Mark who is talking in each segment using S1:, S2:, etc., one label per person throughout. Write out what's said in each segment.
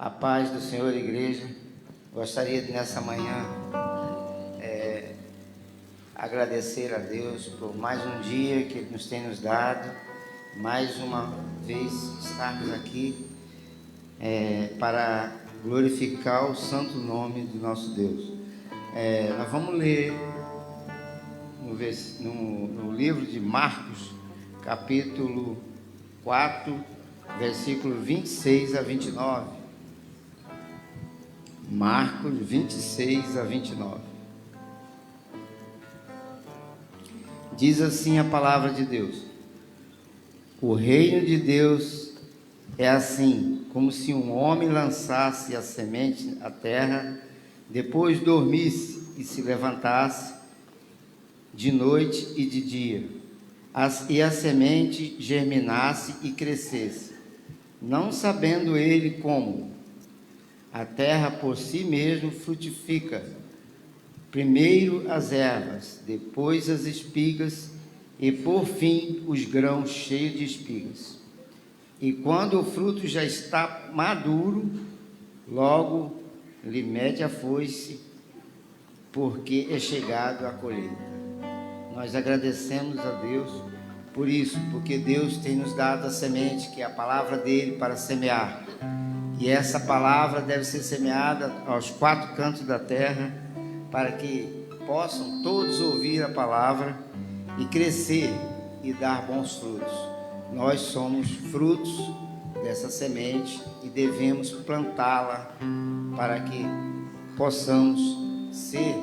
S1: A paz do Senhor, igreja. Gostaria de nessa manhã agradecer a Deus por mais um dia que Ele nos tem nos dado, mais uma vez estarmos aqui para glorificar o santo nome do nosso Deus. Nós vamos ler no livro de Marcos, capítulo 4, versículo 26 a 29. Marcos 26 a 29. Diz assim a palavra de Deus: o reino de Deus é assim, como se um homem lançasse a semente à terra, depois dormisse e se levantasse de noite e de dia, e a semente germinasse e crescesse, não sabendo ele como. A terra por si mesma frutifica, primeiro as ervas, depois as espigas, e por fim os grãos cheios de espigas. E quando o fruto já está maduro, logo lhe mete a foice, porque é chegado a colheita. Nós agradecemos a Deus por isso, porque Deus tem nos dado a semente, que é a palavra dele, para semear. E essa palavra deve ser semeada aos quatro cantos da terra, para que possam todos ouvir a palavra e crescer e dar bons frutos. Nós somos frutos dessa semente e devemos plantá-la para que possamos ser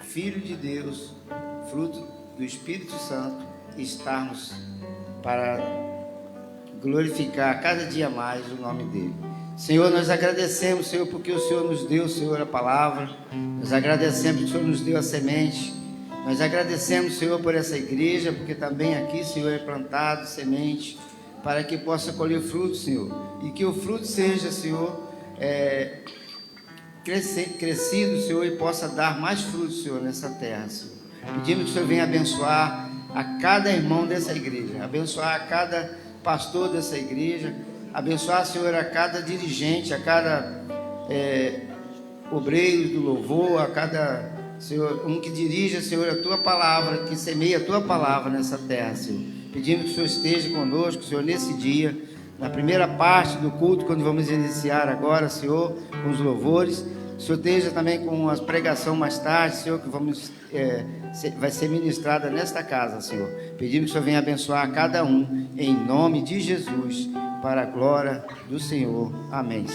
S1: filho de Deus, fruto do Espírito Santo, e estarmos para glorificar cada dia mais o nome dele. Senhor, nós agradecemos, Senhor, porque o Senhor nos deu, Senhor, a palavra. Nós agradecemos que o Senhor nos deu a semente. Nós agradecemos, Senhor, por essa igreja, porque também aqui, Senhor, é plantado semente para que possa colher fruto, Senhor. E que o fruto seja, Senhor, crescido, Senhor, e possa dar mais frutos, Senhor, nessa terra, Senhor. Pedimos que o Senhor venha abençoar a cada irmão dessa igreja, abençoar a cada pastor dessa igreja, abençoar, Senhor, a cada dirigente, a cada obreiro do louvor, a cada, Senhor, um que dirija, Senhor, a Tua palavra, que semeia a Tua palavra nessa terra, Senhor. Pedimos que o Senhor esteja conosco, Senhor, nesse dia, na primeira parte do culto, quando vamos iniciar agora, Senhor, com os louvores. O Senhor esteja também com a pregação mais tarde, Senhor, que vai ser ministrada nesta casa, Senhor. Pedimos que o Senhor venha abençoar cada um, em nome de Jesus, para a glória do Senhor. Amém.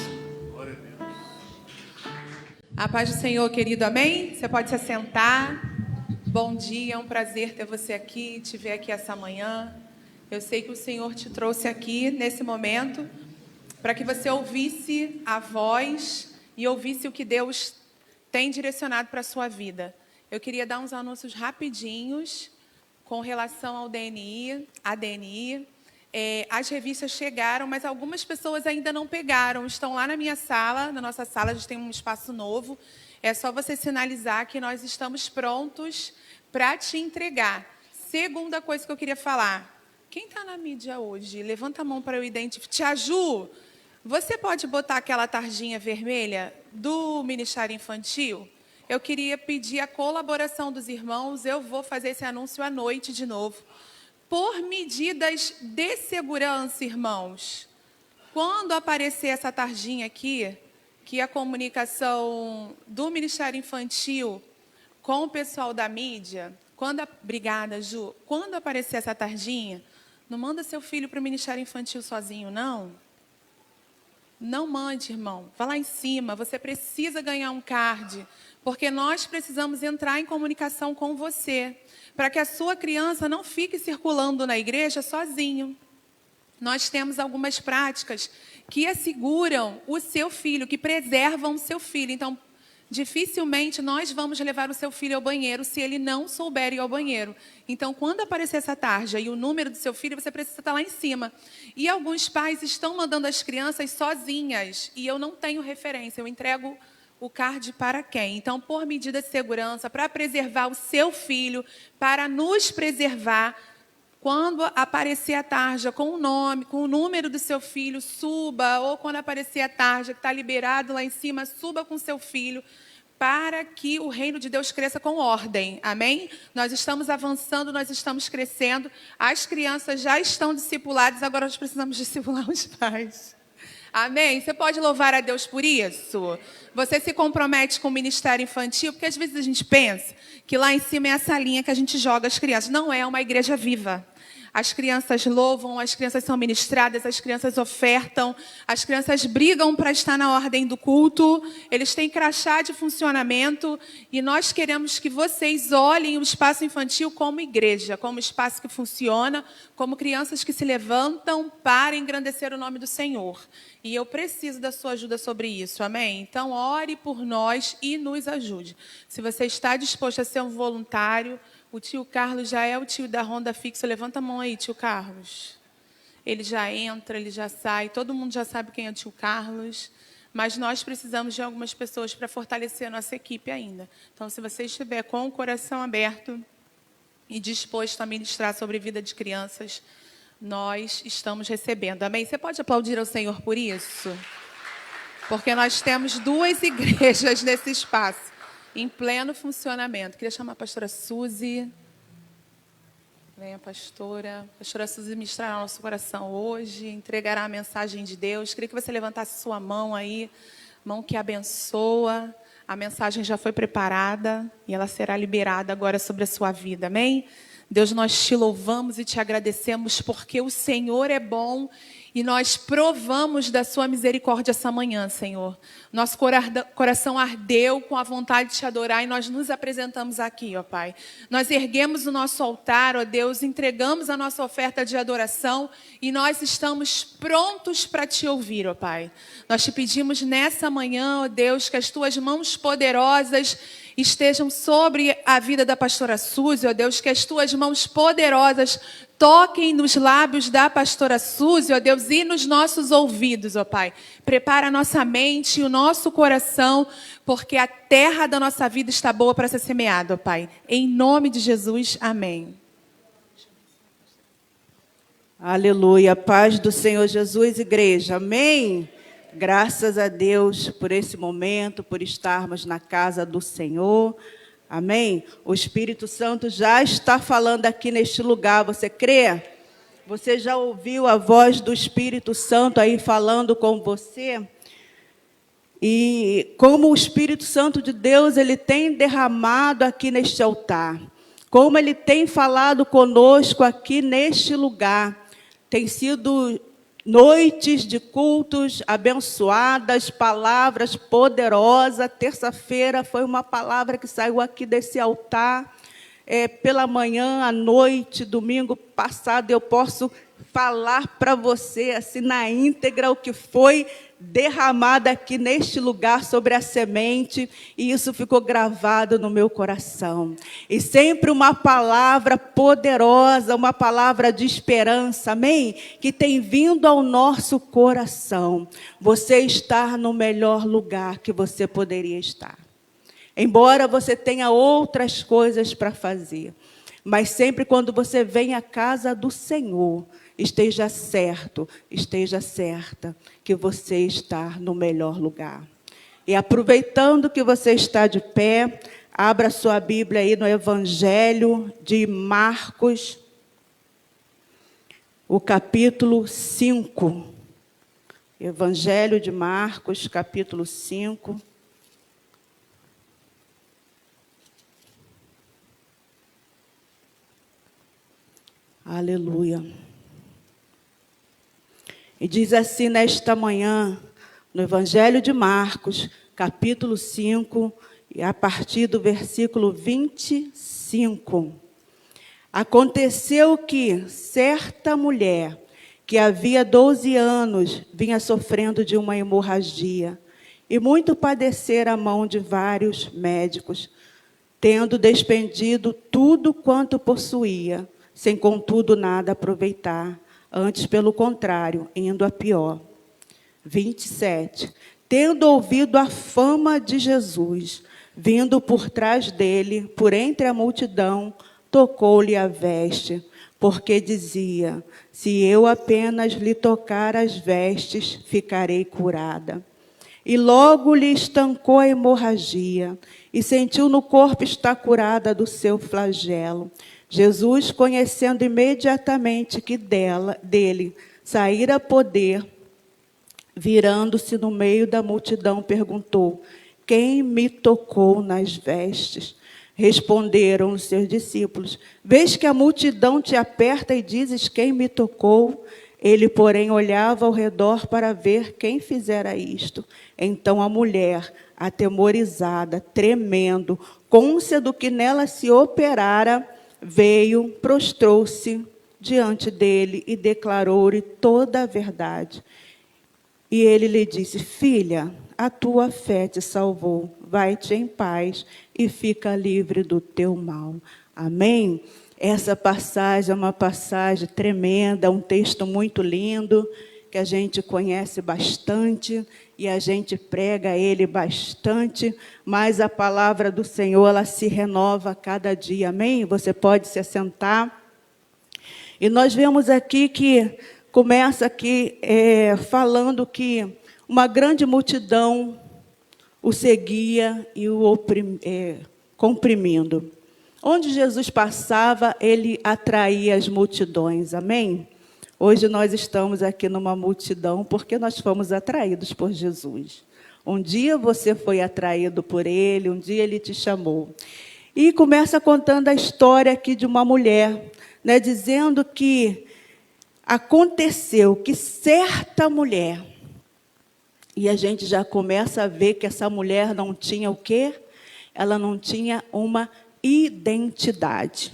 S2: A paz do Senhor, querido, amém? Você pode se assentar. Bom dia, é um prazer ter você aqui, te ver aqui essa manhã. Eu sei que o Senhor te trouxe aqui nesse momento para que você ouvisse a voz e ouvisse o que Deus tem direcionado para a sua vida. Eu queria dar uns anúncios rapidinhos com relação ao DNI, a DNI. As revistas chegaram, mas algumas pessoas ainda não pegaram. Estão lá na minha sala, na nossa sala, a gente tem um espaço novo. É só você sinalizar que nós estamos prontos para te entregar. Segunda coisa que eu queria falar. Quem está na mídia hoje? Levanta a mão para eu identificar. Tia Ju, você pode botar aquela tarjinha vermelha do Ministério Infantil? Eu queria pedir a colaboração dos irmãos. Eu vou fazer esse anúncio à noite de novo. Por medidas de segurança, irmãos, quando aparecer essa tarjinha aqui, que é a comunicação do Ministério Infantil com o pessoal da mídia, obrigada, Ju, quando aparecer essa tarjinha, não manda seu filho para o Ministério Infantil sozinho, não. Não mande, irmão. Vá lá em cima, você precisa ganhar um card, porque nós precisamos entrar em comunicação com você, para que a sua criança não fique circulando na igreja sozinho. Nós temos algumas práticas que asseguram o seu filho, que preservam o seu filho. Então, dificilmente nós vamos levar o seu filho ao banheiro se ele não souber ir ao banheiro. Então, quando aparecer essa tarja e o número do seu filho, você precisa estar lá em cima. E alguns pais estão mandando as crianças sozinhas, e eu não tenho referência, eu entrego o card para quem? Então, por medida de segurança, para preservar o seu filho, para nos preservar, Quando aparecer a tarja com o nome, com o número do seu filho, suba. Ou quando aparecer a tarja que está liberado lá em cima, suba com seu filho, para que o reino de Deus cresça com ordem. Amém? Nós estamos avançando, nós estamos crescendo. As crianças já estão discipuladas, agora nós precisamos discipular os pais. Amém? Você pode louvar a Deus por isso? Você se compromete com o ministério infantil, porque às vezes a gente pensa que lá em cima é a salinha que a gente joga as crianças. Não é uma igreja viva. As crianças louvam, as crianças são ministradas, as crianças ofertam, as crianças brigam para estar na ordem do culto, eles têm crachá de funcionamento e nós queremos que vocês olhem o espaço infantil como igreja, como espaço que funciona, como crianças que se levantam para engrandecer o nome do Senhor. E eu preciso da sua ajuda sobre isso, amém? Então, ore por nós e nos ajude. Se você está disposto a ser um voluntário, o tio Carlos já é o tio da Ronda Fixa. Levanta a mão aí, tio Carlos. Ele já entra, ele já sai. Todo mundo já sabe quem é o tio Carlos. Mas nós precisamos de algumas pessoas para fortalecer a nossa equipe ainda. Então, se você estiver com o coração aberto e disposto a ministrar sobre a vida de crianças, nós estamos recebendo. Amém? Você pode aplaudir ao Senhor por isso? Porque nós temos 2 igrejas nesse espaço, em pleno funcionamento. Queria chamar a pastora Suzy. Venha, pastora. A pastora Suzy ministrará no nosso coração hoje, entregará a mensagem de Deus. Queria que você levantasse sua mão aí, mão que abençoa. A mensagem já foi preparada e ela será liberada agora sobre a sua vida. Amém? Deus, nós te louvamos e te agradecemos porque o Senhor é bom e nós provamos da sua misericórdia essa manhã, Senhor. Nosso coração ardeu com a vontade de te adorar e nós nos apresentamos aqui, ó Pai. Nós erguemos o nosso altar, ó Deus, entregamos a nossa oferta de adoração e nós estamos prontos para te ouvir, ó Pai. Nós te pedimos nessa manhã, ó Deus, que as tuas mãos poderosas estejam sobre a vida da pastora Suzy, ó Deus, que as tuas mãos poderosas toquem nos lábios da pastora Suzy, ó Deus, e nos nossos ouvidos, ó Pai. Prepara a nossa mente e o nosso coração, porque a terra da nossa vida está boa para ser semeada, ó Pai. Em nome de Jesus, amém.
S3: Aleluia, paz do Senhor Jesus, igreja, amém? Graças a Deus por esse momento, por estarmos na casa do Senhor. Amém? O Espírito Santo já está falando aqui neste lugar, você crê? Você já ouviu a voz do Espírito Santo aí falando com você? E como o Espírito Santo de Deus, ele tem derramado aqui neste altar. Como ele tem falado conosco aqui neste lugar. Tem sido noites de cultos abençoadas, palavras poderosas. Terça-feira foi uma palavra que saiu aqui desse altar. Pela manhã, à noite, domingo passado, eu posso falar para você, assim, na íntegra, o que foi derramado aqui neste lugar sobre a semente, e isso ficou gravado no meu coração. E sempre uma palavra poderosa, uma palavra de esperança, amém? Que tem vindo ao nosso coração. Você está no melhor lugar que você poderia estar. Embora você tenha outras coisas para fazer, mas sempre quando você vem à casa do Senhor, esteja certo, esteja certa que você está no melhor lugar. E aproveitando que você está de pé, abra sua Bíblia aí no Evangelho de Marcos, o capítulo 5. Evangelho de Marcos, capítulo 5. Aleluia. E diz assim nesta manhã, no Evangelho de Marcos, capítulo 5, e a partir do versículo 25. Aconteceu que certa mulher, que havia 12 anos, vinha sofrendo de uma hemorragia, e muito padecera a mão de vários médicos, tendo despendido tudo quanto possuía, sem contudo nada aproveitar, antes pelo contrário, indo a pior. 27. Tendo ouvido a fama de Jesus, vindo por trás dele, por entre a multidão, tocou-lhe a veste, porque dizia: se eu apenas lhe tocar as vestes, ficarei curada. E logo lhe estancou a hemorragia, e sentiu no corpo estar curada do seu flagelo. Jesus, conhecendo imediatamente que dele saíra poder, virando-se no meio da multidão, perguntou: quem me tocou nas vestes? Responderam os seus discípulos: vês que a multidão te aperta e dizes: quem me tocou? Ele, porém, olhava ao redor para ver quem fizera isto. Então a mulher, atemorizada, tremendo, cônscia do que nela se operara, veio, prostrou-se diante dele e declarou-lhe toda a verdade. E ele lhe disse: filha, a tua fé te salvou. Vai-te em paz e fica livre do teu mal. Amém? Essa passagem é uma passagem tremenda, um texto muito lindo, que a gente conhece bastante e a gente prega ele bastante, mas a palavra do Senhor, ela se renova a cada dia. Amém? Você pode se assentar. E nós vemos aqui que começa aqui falando que uma grande multidão o seguia e o comprimindo. Onde Jesus passava, ele atraía as multidões. Amém? Hoje nós estamos aqui numa multidão porque nós fomos atraídos por Jesus. Um dia você foi atraído por ele, um dia ele te chamou. E começa contando a história aqui de uma mulher, né, dizendo que aconteceu que certa mulher, e a gente já começa a ver que essa mulher não tinha o quê? Ela não tinha uma identidade.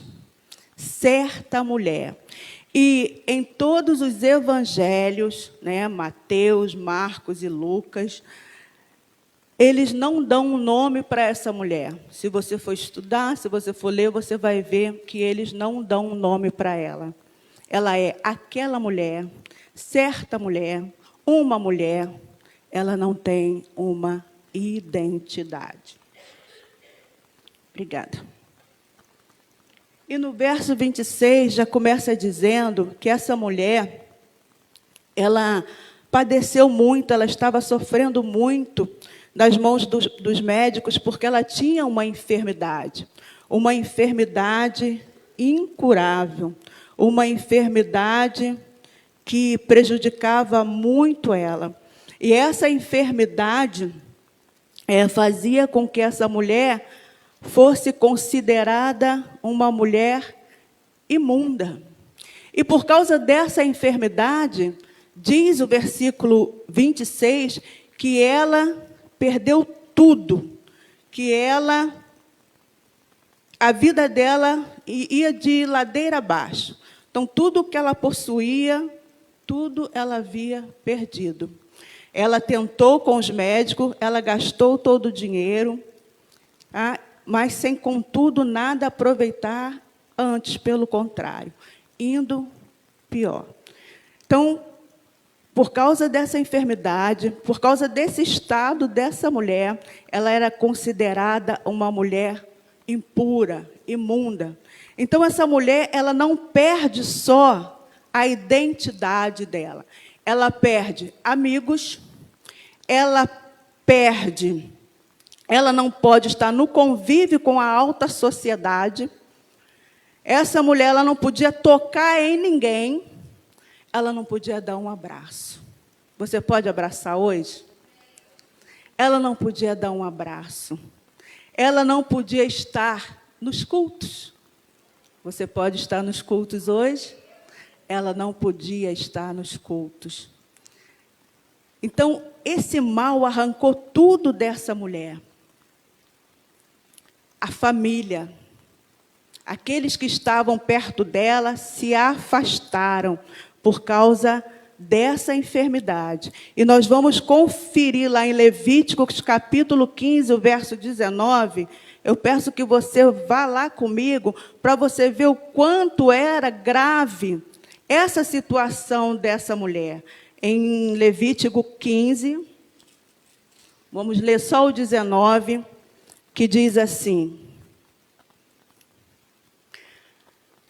S3: Certa mulher. E em todos os evangelhos, né, Mateus, Marcos e Lucas, eles não dão um nome para essa mulher. Se você for estudar, se você for ler, você vai ver que eles não dão um nome para ela. Ela é aquela mulher, certa mulher, uma mulher. Ela não tem uma identidade. Obrigada. E no verso 26, já começa dizendo que essa mulher, ela padeceu muito, ela estava sofrendo muito das mãos dos médicos, porque ela tinha uma enfermidade incurável, uma enfermidade que prejudicava muito ela. E essa enfermidade fazia com que essa mulher fosse considerada uma mulher imunda. E por causa dessa enfermidade, diz o versículo 26, que ela perdeu tudo, que a vida dela ia de ladeira abaixo. Então, tudo que ela possuía, tudo ela havia perdido. Ela tentou com os médicos, ela gastou todo o dinheiro, mas sem, contudo, nada aproveitar, antes, pelo contrário, indo pior. Então, por causa dessa enfermidade, por causa desse estado dessa mulher, ela era considerada uma mulher impura, imunda. Então, essa mulher, ela não perde só a identidade dela. Ela perde amigos, ela não pode estar no convívio com a alta sociedade. Essa mulher, ela não podia tocar em ninguém, ela não podia dar um abraço. Você pode abraçar hoje? Ela não podia dar um abraço. Ela não podia estar nos cultos. Você pode estar nos cultos hoje? Ela não podia estar nos cultos. Então, esse mal arrancou tudo dessa mulher. A família, aqueles que estavam perto dela se afastaram por causa dessa enfermidade. E nós vamos conferir lá em Levíticos, capítulo 15, o verso 19. Eu peço que você vá lá comigo para você ver o quanto era grave essa situação dessa mulher. Em Levítico 15, vamos ler só o 19, que diz assim: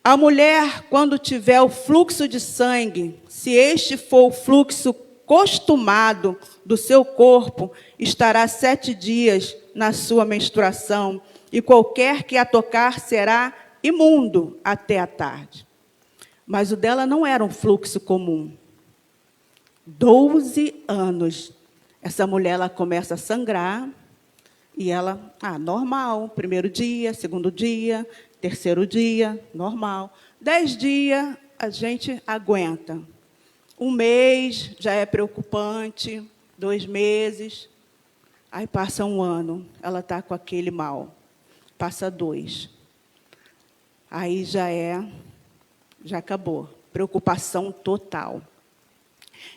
S3: A mulher, quando tiver o fluxo de sangue, se este for o fluxo costumado do seu corpo, estará 7 dias na sua menstruação, e qualquer que a tocar será imundo até a tarde. Mas o dela não era um fluxo comum. 12 anos. Essa mulher, ela começa a sangrar, e ela, normal, primeiro dia, segundo dia, terceiro dia, normal. 10 dias, a gente aguenta. 1 mês, já é preocupante. 2 meses. Aí passa 1 ano, ela está com aquele mal. Passa 2. Aí já acabou. Preocupação total.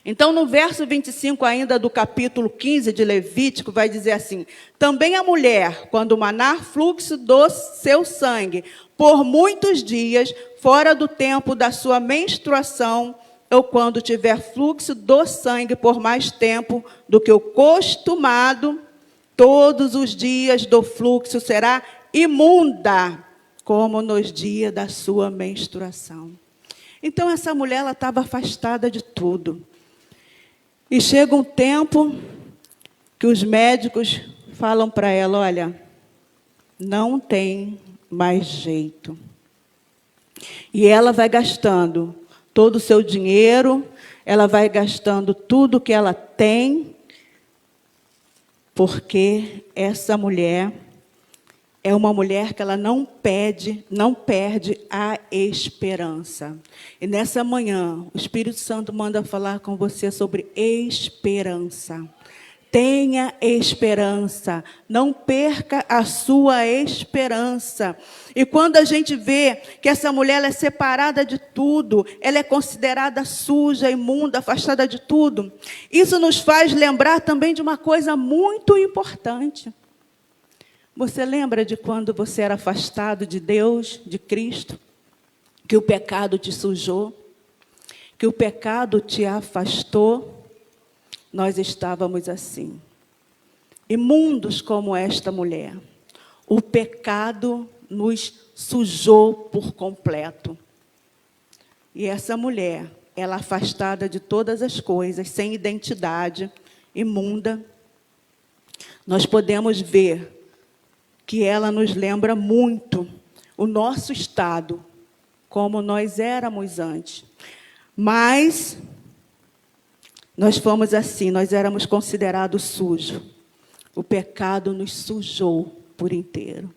S3: Então, no verso 25 ainda do capítulo 15 de Levítico, vai dizer assim: também a mulher, quando manar fluxo do seu sangue, por muitos dias, fora do tempo da sua menstruação, ou quando tiver fluxo do sangue por mais tempo do que o costumado, todos os dias do fluxo será imunda, como nos dias da sua menstruação. Então, essa mulher, ela estava afastada de tudo. E chega um tempo que os médicos falam para ela: olha, não tem mais jeito. E ela vai gastando todo o seu dinheiro, ela vai gastando tudo que ela tem, porque essa mulher é uma mulher que ela não perde a esperança. E nessa manhã, o Espírito Santo manda falar com você sobre esperança. Tenha esperança, não perca a sua esperança. E quando a gente vê que essa mulher ela é separada de tudo, ela é considerada suja, imunda, afastada de tudo, isso nos faz lembrar também de uma coisa muito importante. Você lembra de quando você era afastado de Deus, de Cristo? Que o pecado te sujou? Que o pecado te afastou? Nós estávamos assim, imundos como esta mulher. O pecado nos sujou por completo. E essa mulher, ela afastada de todas as coisas, sem identidade, imunda, nós podemos ver que ela nos lembra muito o nosso estado, como nós éramos antes. Mas nós fomos assim, nós éramos considerados sujos. O pecado nos sujou por inteiro.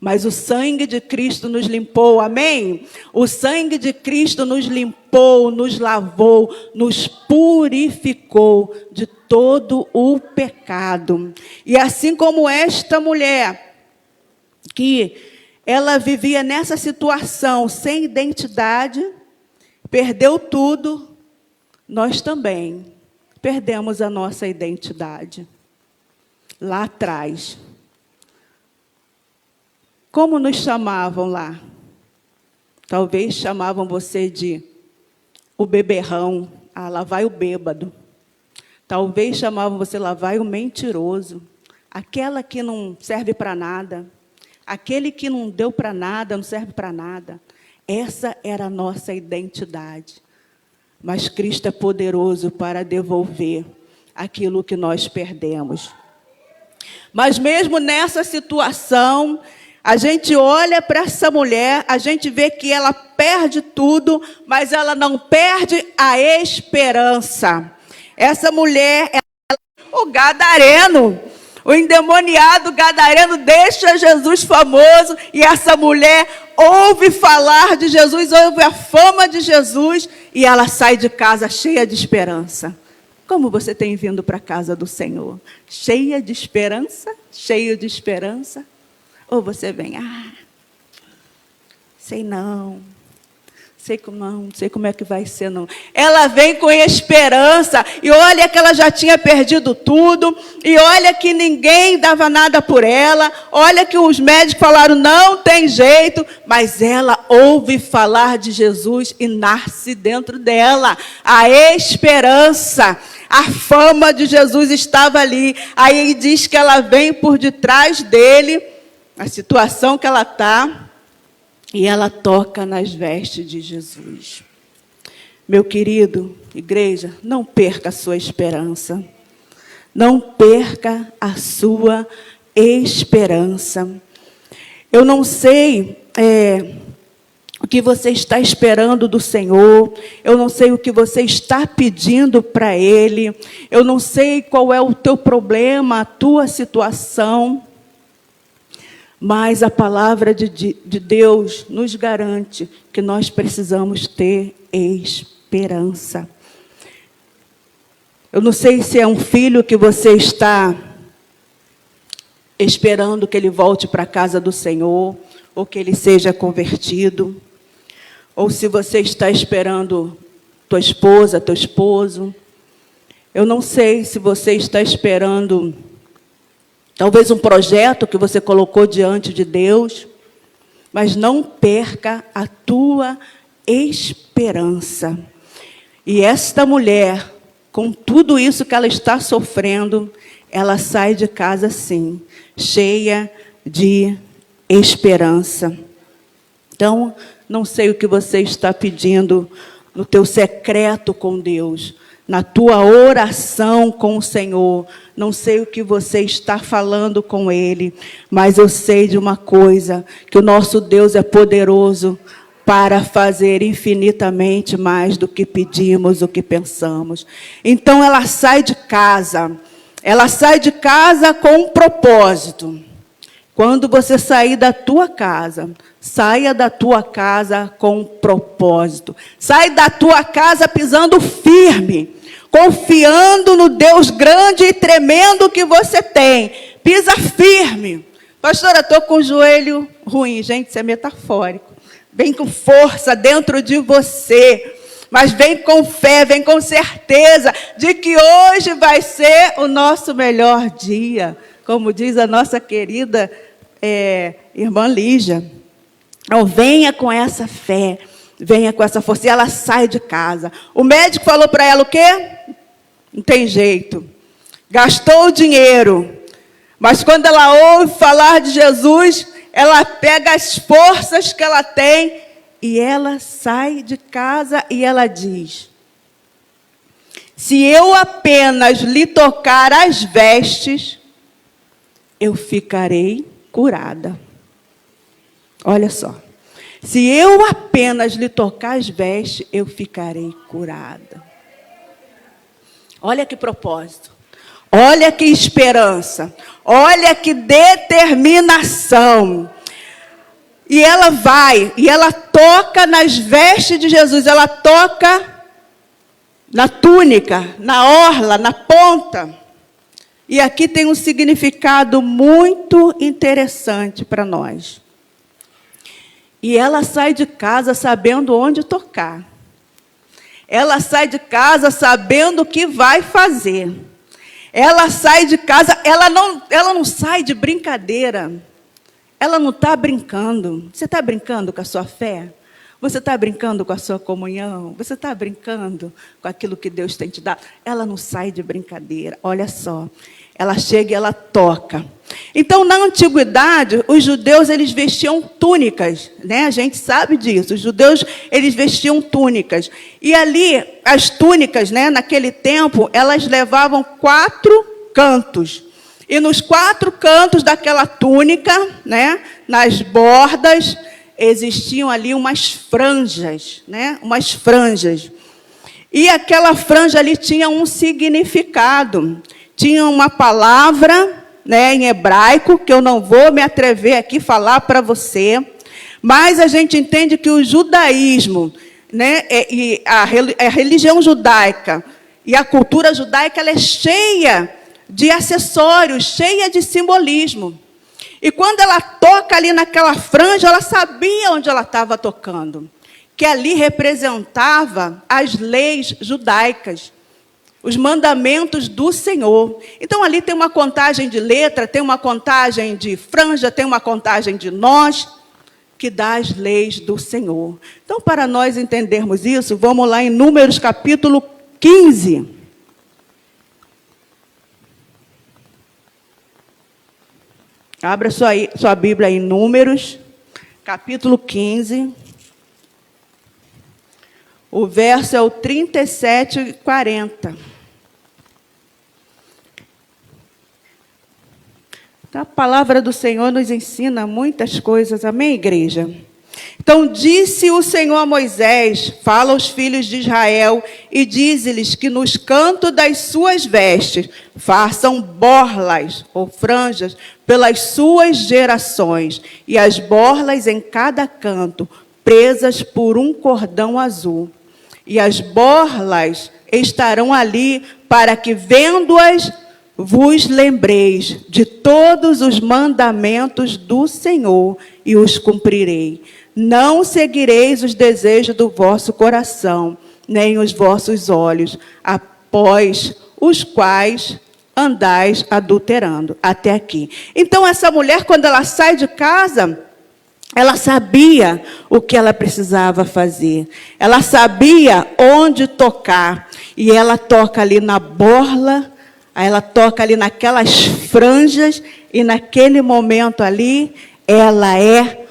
S3: Mas o sangue de Cristo nos limpou, amém? O sangue de Cristo nos limpou, nos lavou, nos purificou de todo o pecado. E assim como esta mulher, que ela vivia nessa situação, sem identidade, perdeu tudo, nós também perdemos a nossa identidade. Lá atrás. Como nos chamavam lá? Talvez chamavam você de o beberrão. Lá vai o bêbado. Talvez chamavam você, lá vai o mentiroso. Aquela que não serve para nada. Aquele que não deu para nada, não serve para nada. Essa era a nossa identidade. Mas Cristo é poderoso para devolver aquilo que nós perdemos. Mas mesmo nessa situação, a gente olha para essa mulher, a gente vê que ela perde tudo, mas ela não perde a esperança. Essa mulher, o gadareno, o endemoniado gadareno deixa Jesus famoso, e essa mulher ouve falar de Jesus, ouve a fama de Jesus, e ela sai de casa cheia de esperança. Como você tem vindo para a casa do Senhor? Cheia de esperança? Cheio de esperança? Ou você vem, sei não sei como é que vai ser, não. Ela vem com esperança, e olha que ela já tinha perdido tudo, e olha que ninguém dava nada por ela, olha que os médicos falaram, não tem jeito, mas ela ouve falar de Jesus e nasce dentro dela a esperança. A fama de Jesus estava ali. Aí diz que ela vem por detrás dele, a situação que ela está, e ela toca nas vestes de Jesus. Meu querido, igreja, não perca a sua esperança. Não perca a sua esperança. Eu não sei o que você está esperando do Senhor. Eu não sei o que você está pedindo para Ele. Eu não sei qual é o teu problema, a tua situação. Mas a palavra de Deus nos garante que nós precisamos ter esperança. Eu não sei se é um filho que você está esperando que ele volte para a casa do Senhor, ou que ele seja convertido, ou se você está esperando tua esposa, teu esposo. Eu não sei se você está esperando talvez um projeto que você colocou diante de Deus, mas não perca a tua esperança. E esta mulher, com tudo isso que ela está sofrendo, ela sai de casa assim, cheia de esperança. Então, não sei o que você está pedindo no teu secreto com Deus, na tua oração com o Senhor. Não sei o que você está falando com Ele, mas eu sei de uma coisa, que o nosso Deus é poderoso para fazer infinitamente mais do que pedimos, o que pensamos. Então ela sai de casa com um propósito. Quando você sair da tua casa, saia da tua casa com um propósito. Sai da tua casa pisando firme, confiando no Deus grande e tremendo que você tem. Pisa firme. Pastora, estou com o joelho ruim. Gente, isso é metafórico. Vem com força dentro de você. Mas vem com fé, vem com certeza de que hoje vai ser o nosso melhor dia. Como diz a nossa querida irmã Lígia. Então, venha com essa fé, venha com essa força. E ela sai de casa. O médico falou para ela o quê? Não tem jeito. Gastou o dinheiro. Mas quando ela ouve falar de Jesus, ela pega as forças que ela tem e ela sai de casa e ela diz: se eu apenas lhe tocar as vestes, eu ficarei curada. Olha só. Se eu apenas lhe tocar as vestes, eu ficarei curada. Olha que propósito. Olha que esperança. Olha que determinação. E ela vai, e ela toca nas vestes de Jesus. Ela toca na túnica, na orla, na ponta. E aqui tem um significado muito interessante para nós. E ela sai de casa sabendo onde tocar. Ela sai de casa sabendo o que vai fazer. Ela sai de casa, ela não sai de brincadeira. Ela não está brincando. Você está brincando com a sua fé? Você está brincando com a sua comunhão? Você está brincando com aquilo que Deus tem te dado? Ela não sai de brincadeira. Olha só. Ela chega e ela toca. Então, na antiguidade, os judeus, eles vestiam túnicas, né? A gente sabe disso. Os judeus, eles vestiam túnicas. E ali, as túnicas, né, naquele tempo, elas levavam 4 cantos. E nos 4 cantos daquela túnica, né, nas bordas, existiam ali umas franjas, né? Umas franjas. E aquela franja ali tinha um significado. Tinha uma palavra, né, em hebraico, que eu não vou me atrever aqui a falar para você, mas a gente entende que o judaísmo, né, e a religião judaica e a cultura judaica, ela é cheia de acessórios, cheia de simbolismo. E quando ela toca ali naquela franja, ela sabia onde ela estava tocando, que ali representava as leis judaicas, os mandamentos do Senhor. Então, ali tem uma contagem de letra, tem uma contagem de franja, tem uma contagem de nós, que dá as leis do Senhor. Então, para nós entendermos isso, vamos lá em Números capítulo 15. Abra sua Bíblia em Números, capítulo 15. O verso é o 37 e 40. A palavra do Senhor nos ensina muitas coisas. Amém, igreja? Então disse o Senhor a Moisés: fala aos filhos de Israel e dize-lhes que nos cantos das suas vestes façam borlas ou franjas pelas suas gerações, e as borlas em cada canto presas por um cordão azul. E as borlas estarão ali para que, vendo-as, vos lembreis de todos os mandamentos do Senhor e os cumprirei. Não seguireis os desejos do vosso coração, nem os vossos olhos, após os quais andais adulterando. Até aqui. Então, essa mulher, quando ela sai de casa, ela sabia o que ela precisava fazer. Ela sabia onde tocar. E ela toca ali na borla, ela toca ali naquelas franjas, e naquele momento ali, ela é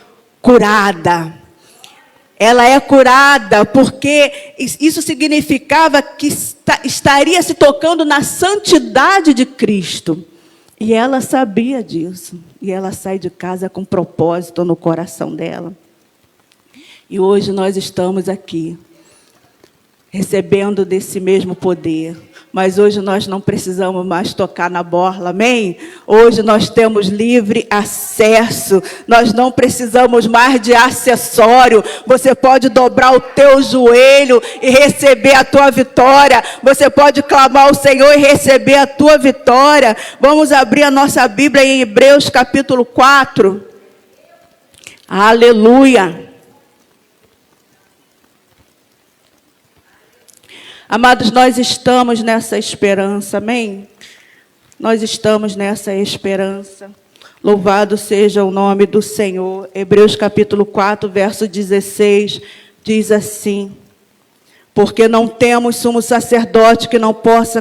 S3: curada. Ela é curada porque isso significava que estaria se tocando na santidade de Cristo. E ela sabia disso. E ela sai de casa com propósito no coração dela. E hoje nós estamos aqui, recebendo desse mesmo poder. Mas hoje nós não precisamos mais tocar na borla, amém? Hoje nós temos livre acesso, nós não precisamos mais de acessório. Você pode dobrar o teu joelho e receber a tua vitória. Você pode clamar ao Senhor e receber a tua vitória. Vamos abrir a nossa Bíblia em Hebreus capítulo 4. Aleluia! Amados, nós estamos nessa esperança, amém? Nós estamos nessa esperança. Louvado seja o nome do Senhor. Hebreus capítulo 4, verso 16, diz assim: porque não temos sumo sacerdote que não possa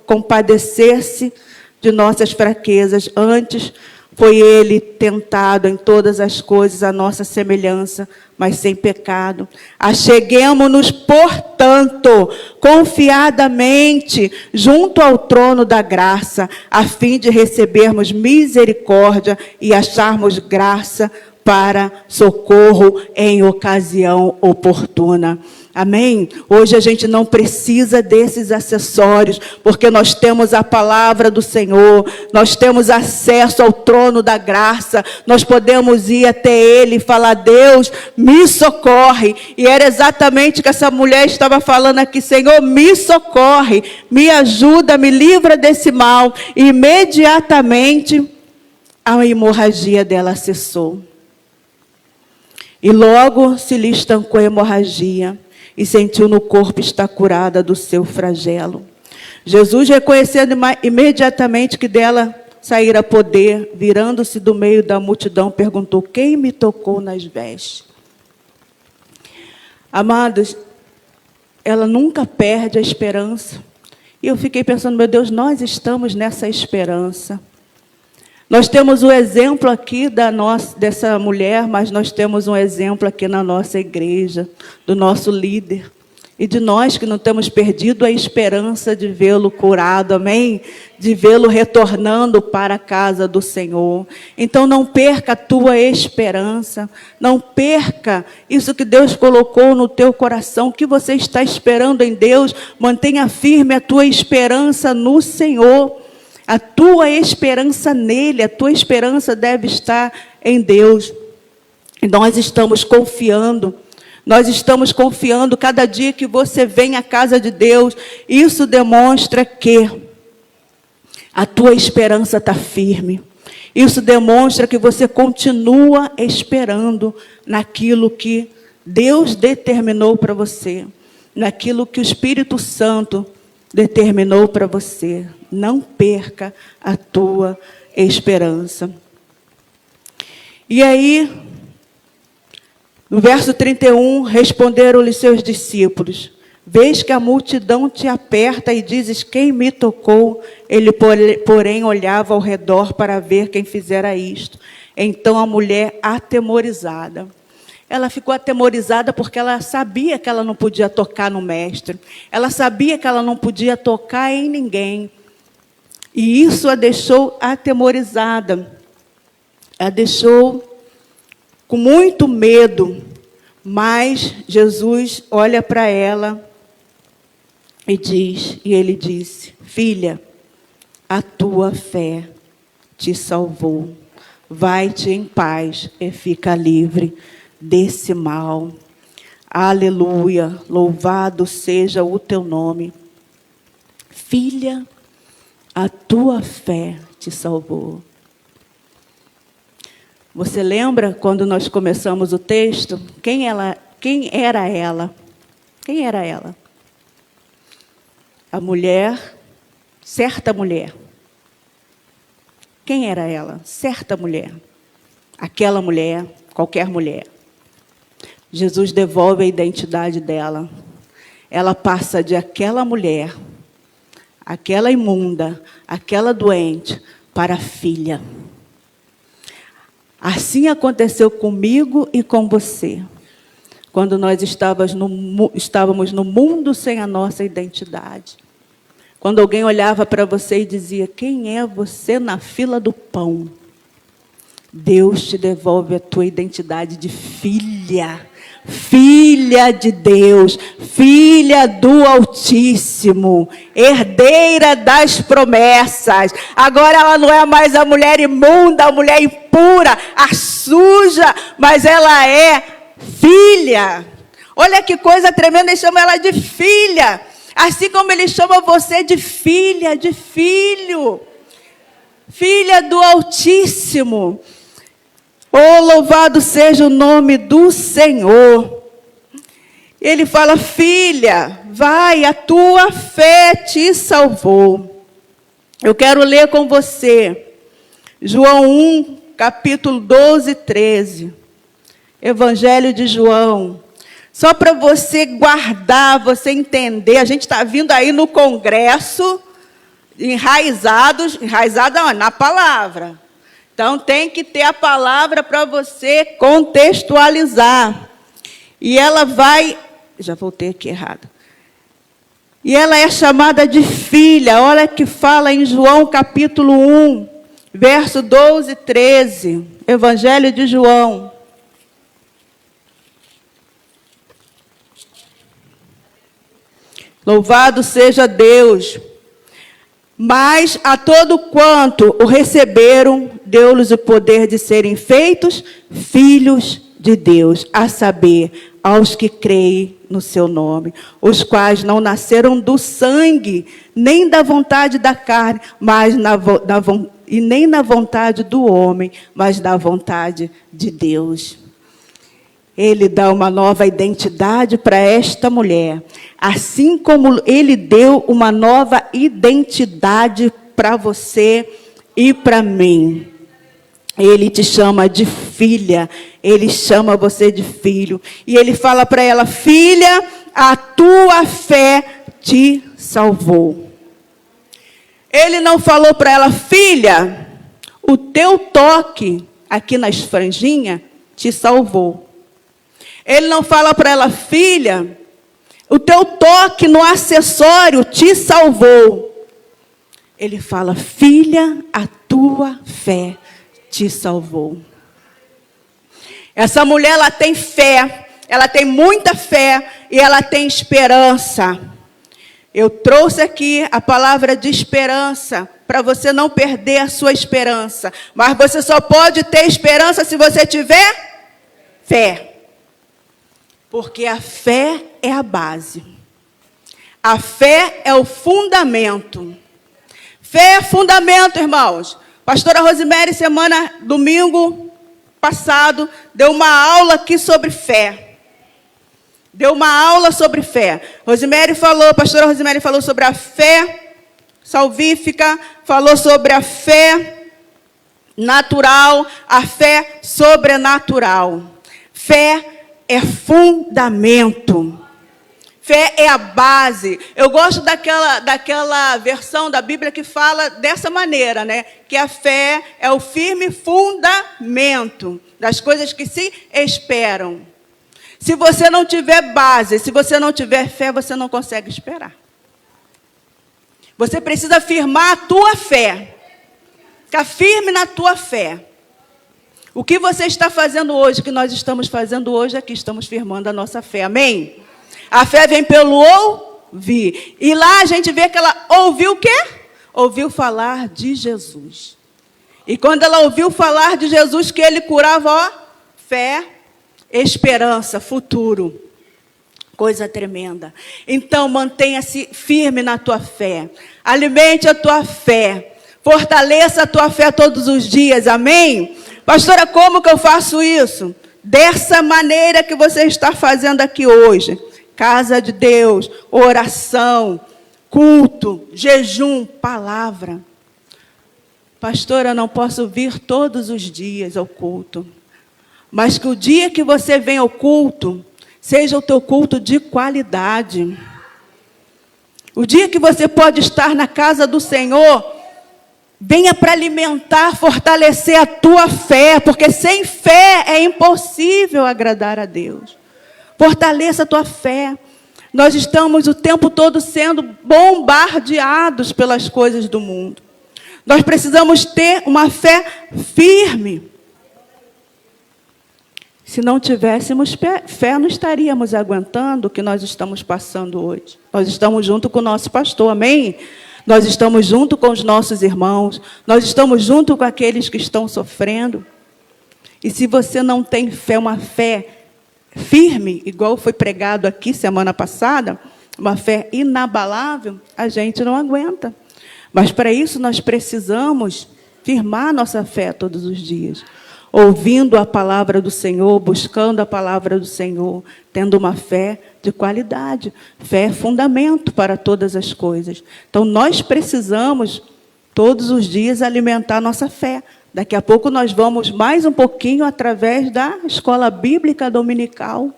S3: compadecer-se de nossas fraquezas, antes foi ele tentado em todas as coisas à nossa semelhança, mas sem pecado. Acheguemo-nos, portanto, confiadamente junto ao trono da graça, a fim de recebermos misericórdia e acharmos graça para socorro em ocasião oportuna. Amém? Hoje a gente não precisa desses acessórios, porque nós temos a palavra do Senhor, nós temos acesso ao trono da graça, nós podemos ir até Ele e falar: Deus, me socorre. E era exatamente o que essa mulher estava falando aqui: Senhor, me socorre, me ajuda, me livra desse mal. E imediatamente a hemorragia dela cessou. E logo se lhe estancou a hemorragia, e sentiu no corpo estar curada do seu flagelo. Jesus, reconhecendo imediatamente que dela saíra poder, virando-se do meio da multidão, perguntou: quem me tocou nas vestes? Amados, ela nunca perde a esperança. E eu fiquei pensando: meu Deus, nós estamos nessa esperança. Nós temos o exemplo aqui dessa mulher, mas nós temos um exemplo aqui na nossa igreja, do nosso líder. E de nós que não temos perdido a esperança de vê-lo curado, amém? De vê-lo retornando para a casa do Senhor. Então não perca a tua esperança, não perca isso que Deus colocou no teu coração, o que você está esperando em Deus. Mantenha firme a tua esperança no Senhor. A tua esperança nele, a tua esperança deve estar em Deus. E nós estamos confiando cada dia que você vem à casa de Deus. Isso demonstra que a tua esperança está firme. Isso demonstra que você continua esperando naquilo que Deus determinou para você, naquilo que o Espírito Santo determinou para você. Não perca a tua esperança. E aí, no verso 31, responderam-lhe seus discípulos: vês que a multidão te aperta e dizes: quem me tocou? Ele, porém, olhava ao redor para ver quem fizera isto. Então a mulher, atemorizada, ela ficou atemorizada porque ela sabia que ela não podia tocar no mestre. Ela sabia que ela não podia tocar em ninguém. E isso a deixou atemorizada. A deixou com muito medo. Mas Jesus olha para ela e ele disse: filha, a tua fé te salvou. Vai-te em paz e fica livre desse mal. Aleluia, louvado seja o teu nome. Filha, a tua fé te salvou. Você lembra quando nós começamos o texto? Quem era ela? Quem era ela? A mulher, certa mulher. Quem era ela? Certa mulher. Aquela mulher, qualquer mulher. Jesus devolve a identidade dela. Ela passa de aquela mulher, aquela imunda, aquela doente, para filha. Assim aconteceu comigo e com você. Quando nós estávamos no mundo sem a nossa identidade. Quando alguém olhava para você e dizia: quem é você na fila do pão? Deus te devolve a tua identidade de filha. Filha de Deus, filha do Altíssimo, herdeira das promessas. Agora ela não é mais a mulher imunda, a mulher impura, a suja, mas ela é filha. Olha que coisa tremenda, ele chama ela de filha. Assim como ele chama você de filha, de filho. Filha do Altíssimo. Oh, louvado seja o nome do Senhor. Ele fala: filha, vai, a tua fé te salvou. Eu quero ler com você João 1, capítulo 12, 13. Evangelho de João. Só para você guardar, você entender. A gente está vindo aí no congresso, enraizado na palavra. Então, tem que ter a palavra para você contextualizar. E ela vai... Já voltei aqui errado. E ela é chamada de filha. Olha que fala em João capítulo 1, verso 12 e 13. Evangelho de João. Louvado seja Deus. Mas a todo quanto o receberam, deu-lhes o poder de serem feitos filhos de Deus, a saber, aos que creem no seu nome, os quais não nasceram do sangue, nem da vontade da carne, mas e nem na vontade do homem, mas da vontade de Deus. Ele dá uma nova identidade para esta mulher, assim como ele deu uma nova identidade para você e para mim. Ele te chama de filha, ele chama você de filho. E ele fala para ela: filha, a tua fé te salvou. Ele não falou para ela: filha, o teu toque aqui nas franjinhas te salvou. Ele não fala para ela: filha, o teu toque no acessório te salvou. Ele fala: filha, a tua fé te salvou. Essa mulher, ela tem fé, ela tem muita fé e ela tem esperança. Eu trouxe aqui a palavra de esperança, para você não perder a sua esperança. Mas você só pode ter esperança se você tiver fé. Porque a fé é a base. A fé é o fundamento. Fé é fundamento, irmãos. Pastora Rosemary, domingo passado, deu uma aula aqui sobre fé. Deu uma aula sobre fé. Pastora Rosemary falou sobre a fé salvífica, falou sobre a fé natural, a fé sobrenatural. Fé é fundamento. Fé é a base. Eu gosto daquela versão da Bíblia que fala dessa maneira, né? Que a fé é o firme fundamento das coisas que se esperam. Se você não tiver base, se você não tiver fé, você não consegue esperar. Você precisa firmar a tua fé. Ficar firme na tua fé. O que você está fazendo hoje, o que nós estamos fazendo hoje, aqui estamos firmando a nossa fé. Amém? A fé vem pelo ouvir. E lá a gente vê que ela ouviu o quê? Ouviu falar de Jesus. E quando ela ouviu falar de Jesus, que ele curava, ó, fé, esperança, futuro. Coisa tremenda. Então, mantenha-se firme na tua fé. Alimente a tua fé. Fortaleça a tua fé todos os dias. Amém? Pastora, como que eu faço isso? Dessa maneira que você está fazendo aqui hoje. Casa de Deus, oração, culto, jejum, palavra. Pastora, eu não posso vir todos os dias ao culto. Mas que o dia que você vem ao culto, seja o teu culto de qualidade. O dia que você pode estar na casa do Senhor, venha para alimentar, fortalecer a tua fé, porque sem fé é impossível agradar a Deus. Fortaleça a tua fé. Nós estamos o tempo todo sendo bombardeados pelas coisas do mundo. Nós precisamos ter uma fé firme. Se não tivéssemos fé, não estaríamos aguentando o que nós estamos passando hoje. Nós estamos junto com o nosso pastor, amém? Nós estamos junto com os nossos irmãos. Nós estamos junto com aqueles que estão sofrendo. E se você não tem fé, uma fé firme, igual foi pregado aqui semana passada, uma fé inabalável, a gente não aguenta. Mas para isso nós precisamos firmar nossa fé todos os dias. Ouvindo a palavra do Senhor, buscando a palavra do Senhor, tendo uma fé de qualidade. Fé é fundamento para todas as coisas. Então, nós precisamos, todos os dias, alimentar nossa fé. Daqui a pouco nós vamos mais um pouquinho através da escola bíblica dominical.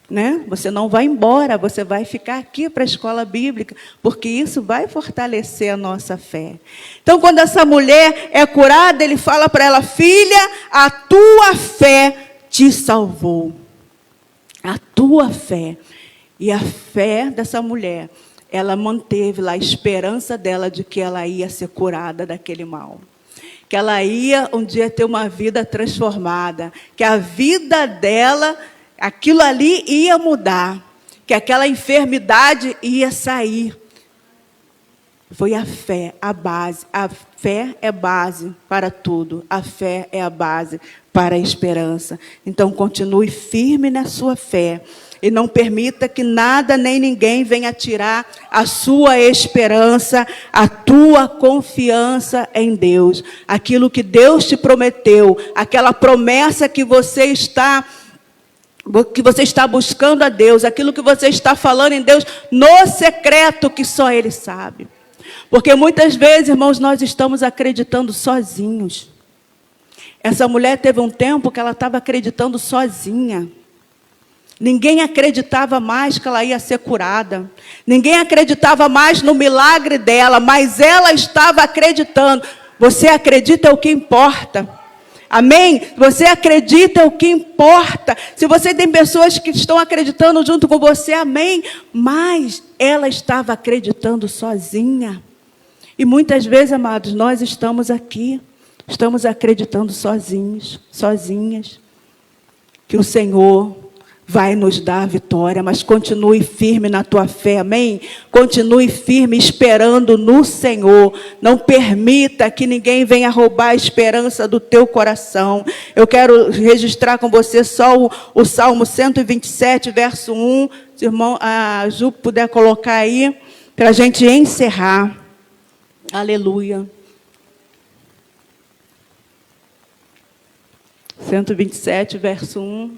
S3: Né? Você não vai embora, você vai ficar aqui para a escola bíblica, porque isso vai fortalecer a nossa fé. Então, quando essa mulher é curada, ele fala para ela: filha, a tua fé te salvou. A tua fé. E a fé dessa mulher, ela manteve lá a esperança dela de que ela ia ser curada daquele mal. Que ela ia um dia ter uma vida transformada. Que a vida dela, aquilo ali ia mudar. Que aquela enfermidade ia sair. Foi a fé, a base. A fé é base para tudo. A fé é a base para a esperança. Então, continue firme na sua fé. E não permita que nada nem ninguém venha tirar a sua esperança, a tua confiança em Deus. Aquilo que Deus te prometeu, aquela promessa que você está buscando a Deus, aquilo que você está falando em Deus, no secreto que só Ele sabe. Porque muitas vezes, irmãos, nós estamos acreditando sozinhos. Essa mulher teve um tempo que ela estava acreditando sozinha. Ninguém acreditava mais que ela ia ser curada. Ninguém acreditava mais no milagre dela, mas ela estava acreditando. Você acredita é o que importa. Amém? Você acredita é o que importa. Se você tem pessoas que estão acreditando junto com você, amém. Mas ela estava acreditando sozinha. E muitas vezes, amados, nós estamos aqui, estamos acreditando sozinhos, sozinhas, que o Senhor vai nos dar a vitória, mas continue firme na tua fé, amém? Continue firme esperando no Senhor. Não permita que ninguém venha roubar a esperança do teu coração. Eu quero registrar com você só o Salmo 127, verso 1. Se o irmão a Ju puder colocar aí, para a gente encerrar. Aleluia. 127, verso 1.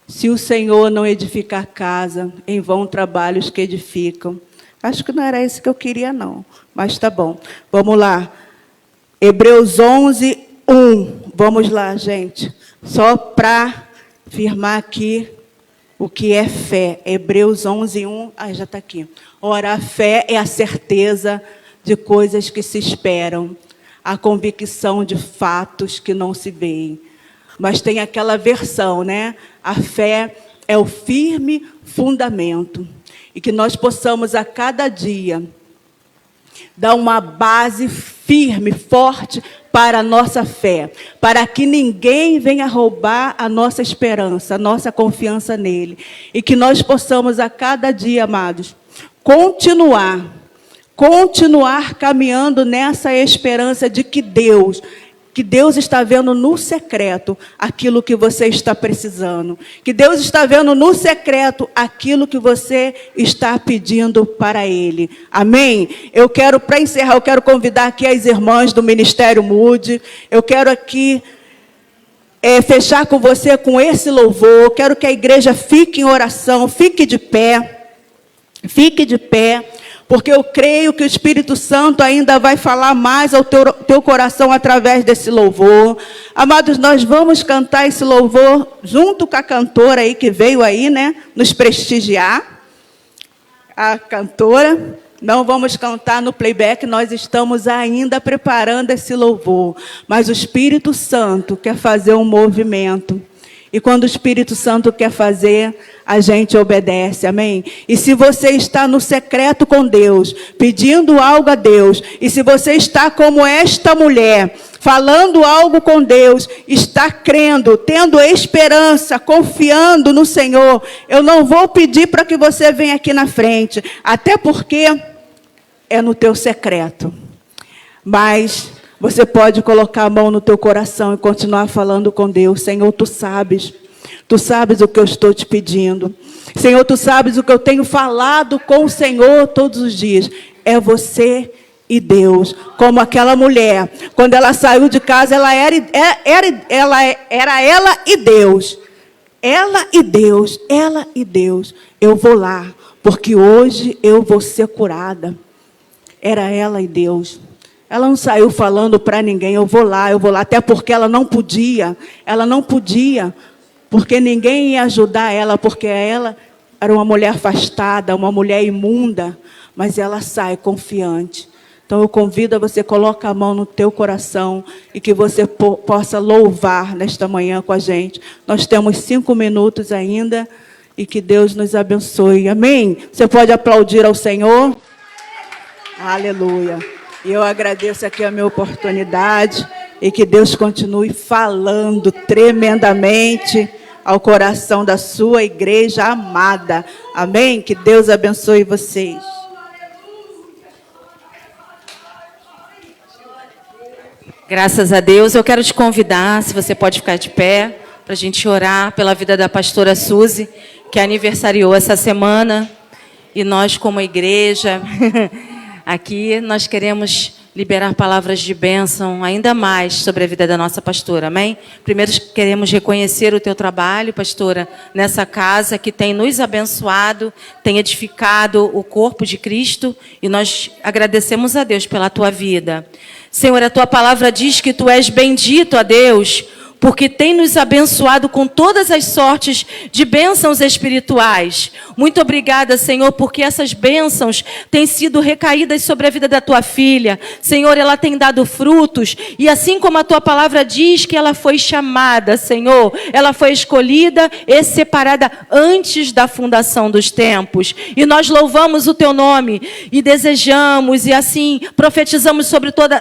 S3: Se o Senhor não edificar a casa, em vão trabalham os que edificam. Acho que não era isso que eu queria, não. Mas tá bom. Vamos lá. Hebreus 11, 1. Vamos lá, gente. Só para firmar aqui o que é fé. Hebreus 11:1. Já está aqui. Ora, a fé é a certeza de coisas que se esperam, a convicção de fatos que não se veem. Mas tem aquela versão, né? A fé é o firme fundamento. E que nós possamos a cada dia dar uma base firme, forte para a nossa fé, para que ninguém venha roubar a nossa esperança, a nossa confiança nele. E que nós possamos a cada dia, amados, continuar caminhando nessa esperança de que Deus está vendo no secreto aquilo que você está precisando. Que Deus está vendo no secreto aquilo que você está pedindo para Ele. Amém? Para encerrar, eu quero convidar aqui as irmãs do Ministério Mude. Eu quero aqui fechar com você com esse louvor. Quero que a igreja fique em oração, fique de pé. Fique de pé. Porque eu creio que o Espírito Santo ainda vai falar mais ao teu coração através desse louvor. Amados, nós vamos cantar esse louvor junto com a cantora aí que veio aí, né, nos prestigiar. A cantora. Não vamos cantar no playback, nós estamos ainda preparando esse louvor. Mas o Espírito Santo quer fazer um movimento. E quando o Espírito Santo quer fazer, a gente obedece, amém? E se você está no secreto com Deus, pedindo algo a Deus, e se você está como esta mulher, falando algo com Deus, está crendo, tendo esperança, confiando no Senhor, eu não vou pedir para que você venha aqui na frente, até porque é no teu secreto. Mas você pode colocar a mão no teu coração e continuar falando com Deus. Senhor, tu sabes o que eu estou te pedindo. Senhor, tu sabes o que eu tenho falado com o Senhor todos os dias. É você e Deus. Como aquela mulher, quando ela saiu de casa, ela era ela e Deus. Ela e Deus, ela e Deus. Eu vou lá, porque hoje eu vou ser curada. Era ela e Deus. Ela não saiu falando para ninguém, eu vou lá, até porque ela não podia, porque ninguém ia ajudar ela, porque ela era uma mulher afastada, uma mulher imunda, mas ela sai confiante. Então eu convido a você, coloca a mão no teu coração e que você possa louvar nesta manhã com a gente. Nós temos 5 minutos ainda e que Deus nos abençoe. Amém? Você pode aplaudir ao Senhor? Aleluia. E eu agradeço aqui a minha oportunidade e que Deus continue falando tremendamente ao coração da sua igreja amada. Amém? Que Deus abençoe vocês.
S4: Graças a Deus. Eu quero te convidar, se você pode ficar de pé, para a gente orar pela vida da pastora Suzy, que aniversariou essa semana. E nós, como igreja... Aqui nós queremos liberar palavras de bênção ainda mais sobre a vida da nossa pastora, amém? Primeiro queremos reconhecer o teu trabalho, pastora, nessa casa que tem nos abençoado, tem edificado o corpo de Cristo e nós agradecemos a Deus pela tua vida. Senhor, a tua palavra diz que tu és bendito, a Deus, porque tem nos abençoado com todas as sortes de bênçãos espirituais. Muito obrigada, Senhor, porque essas bênçãos têm sido recaídas sobre a vida da tua filha. Senhor, ela tem dado frutos, e assim como a tua palavra diz que ela foi chamada, Senhor, ela foi escolhida e separada antes da fundação dos tempos. E nós louvamos o teu nome e desejamos, e assim profetizamos sobre toda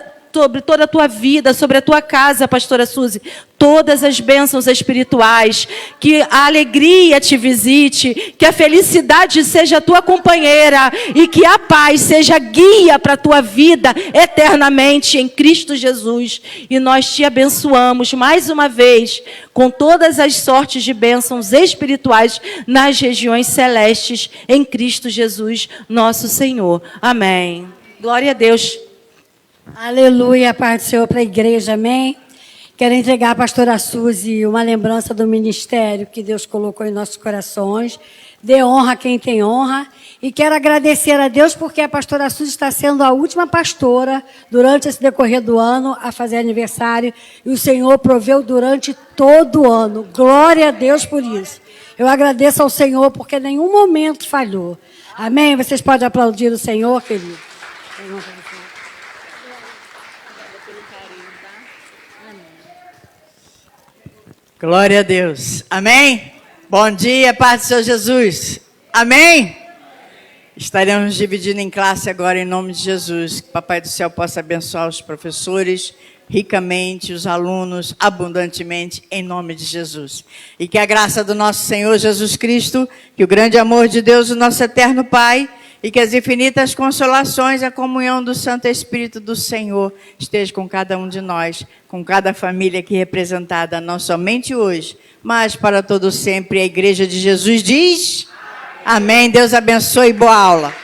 S4: a tua vida, sobre a tua casa, pastora Suzy, todas as bênçãos espirituais, que a alegria te visite, que a felicidade seja a tua companheira e que a paz seja guia para a tua vida eternamente em Cristo Jesus. E nós te abençoamos mais uma vez com todas as sortes de bênçãos espirituais nas regiões celestes em Cristo Jesus, nosso Senhor. Amém. Glória a Deus.
S5: Aleluia, paz do Senhor para a igreja, amém? Quero entregar à pastora Suzy uma lembrança do ministério que Deus colocou em nossos corações. Dê honra a quem tem honra. E quero agradecer a Deus porque a pastora Suzy está sendo a última pastora durante esse decorrer do ano a fazer aniversário. E o Senhor proveu durante todo o ano. Glória a Deus por isso. Eu agradeço ao Senhor porque nenhum momento falhou. Amém? Vocês podem aplaudir o Senhor, querido.
S6: Glória a Deus. Amém? Bom dia, paz do Senhor Jesus. Amém? Estaremos dividindo em classe agora em nome de Jesus. Que Papai do Céu possa abençoar os professores ricamente, os alunos abundantemente, em nome de Jesus. E que a graça do nosso Senhor Jesus Cristo, que o grande amor de Deus, o nosso eterno Pai, e que as infinitas consolações e a comunhão do Santo Espírito do Senhor esteja com cada um de nós, com cada família aqui representada, não somente hoje, mas para todo sempre. A Igreja de Jesus diz: amém. Deus abençoe e boa aula.